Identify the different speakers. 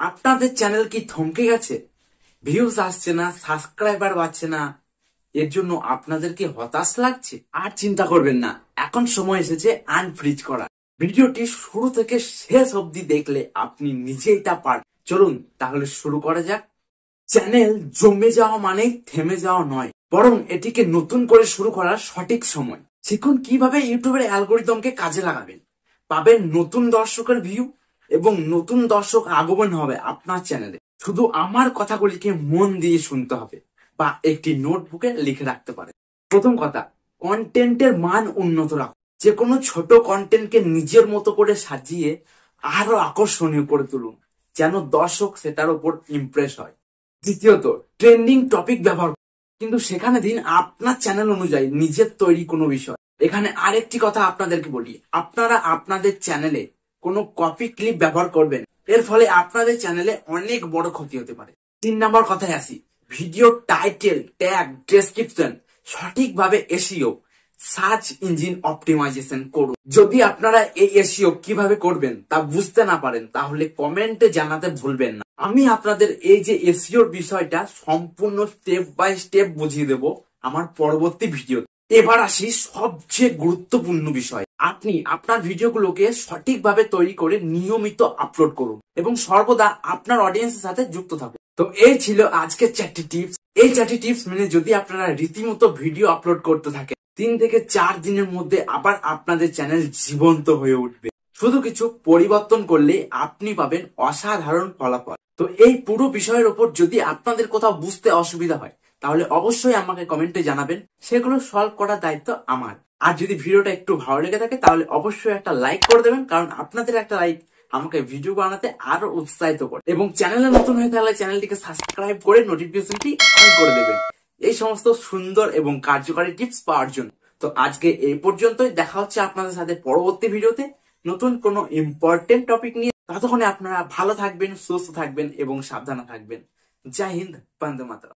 Speaker 1: আপনাদের চ্যানেল কি থমকে গেছে? ভিউজ আসছে না, সাবস্ক্রাইবার বাড়ছে না, এর জন্য আপনাদের কি হতাশ লাগছে? আর চিন্তা করবেন না, এখন সময় এসেছে আনফ্রিজ করা। ভিডিওটি শুরু থেকে শেষ অবধি দেখলে আপনি নিজেই তা পারবেন। চলুন তাহলে শুরু করা যাক। চ্যানেল জমে যাওয়া মানে থেমে যাওয়া নয়, বরং এটিকে নতুন করে শুরু করার সঠিক সময়। শিখুন কিভাবে ইউটিউবের অ্যালগোরিদমকে কাজে লাগাবেন, পাবেন নতুন দর্শকের ভিউ এবং নতুন দর্শক আগমন হবে আপনার চ্যানেলে। শুধু আমার কথাগুলিকে মন দিয়ে শুনতে হবে বা একটি নোটবুকে লিখে রাখতে পারেন। প্রথম কথা, কন্টেন্টের মান উন্নত রাখুন। যে কোনো ছোট কন্টেন্টকে নিজের মতো করে সাজিয়ে আরো আকর্ষণীয় করে তুলুন, যেন দর্শক সেটার উপর ইমপ্রেস হয়। দ্বিতীয়ত, ট্রেন্ডিং টপিক ব্যবহার করুন, কিন্তু সেখানে দিন আপনার চ্যানেল অনুযায়ী নিজের তৈরি কোনো বিষয়। এখানে আরেকটি কথা আপনাদেরকে বলি, আপনারা আপনাদের চ্যানেলে কোনো কপি ক্লিপ ব্যবহার করবেন, এর ফলে আপনাদের চ্যানেলে অনেক বড় ক্ষতি হতে পারে। 3 নম্বর কথায় আসি, ভিডিও টাইটেল, ট্যাগ, ডেসক্রিপশন সঠিকভাবে এসইও, সার্চ ইঞ্জিন অপটিমাইজেশন করুন। যদি আপনারা এই এসইও কিভাবে করবেন তা বুঝতে না পারেন, তাহলে কমেন্টে জানাতে ভুলবেন না। আমি আপনাদের এই যে এসইওর বিষয়টা সম্পূর্ণ স্টেপ বাই স্টেপ বুঝিয়ে দেব আমার পরবর্তী ভিডিও। এবার আসি সবচেয়ে গুরুত্বপূর্ণ বিষয়, আপনি আপনার ভিডিওগুলোকে সঠিকভাবে তৈরি করে নিয়মিত আপলোড করুন এবং সর্বদা আপনার অডিয়েন্সের সাথে যুক্ত থাকুন। তো এই ছিল আজকের 4টি টিপস। এই 4টি টিপস মেনে যদি আপনারা রীতিমতো ভিডিও আপলোড করতে থাকেন, 3 থেকে 4 দিনের মধ্যে আবার আপনাদের চ্যানেল জীবন্ত হয়ে উঠবে। শুধু কিছু পরিবর্তন করলে আপনি পাবেন অসাধারণ ফলাফল। তো এই পুরো বিষয়ের উপর যদি আপনাদের কোথাও বুঝতে অসুবিধা হয়, তাহলে অবশ্যই আমাকে কমেন্টে জানাবেন, সেগুলো সলভ করার দায়িত্ব আমার। আর যদি ভিডিওটা একটু ভালো লেগে থাকে তাহলে অবশ্যই একটা লাইক করে দেবেন, কারণ আপনাদের একটা লাইক আমাকে ভিডিও বানাতে আরো উৎসাহিত করে। এবং চ্যানেলে নতুন হয়ে থাকলে চ্যানেলটিকে সাবস্ক্রাইব করে নোটিফিকেশনটি অন করে দেবেন এই সমস্ত সুন্দর এবং কার্যকারী টিপস পাওয়ার জন্য। তো আজকে এই পর্যন্তই, দেখা হচ্ছে আপনাদের সাথে পরবর্তী ভিডিওতে নতুন কোনো ইম্পর্টেন্ট টপিক নিয়ে। ততক্ষণে আপনারা ভালো থাকবেন, সুস্থ থাকবেন এবং সাবধানে থাকবেন। জয় হিন্দ, বন্দে মাতরম।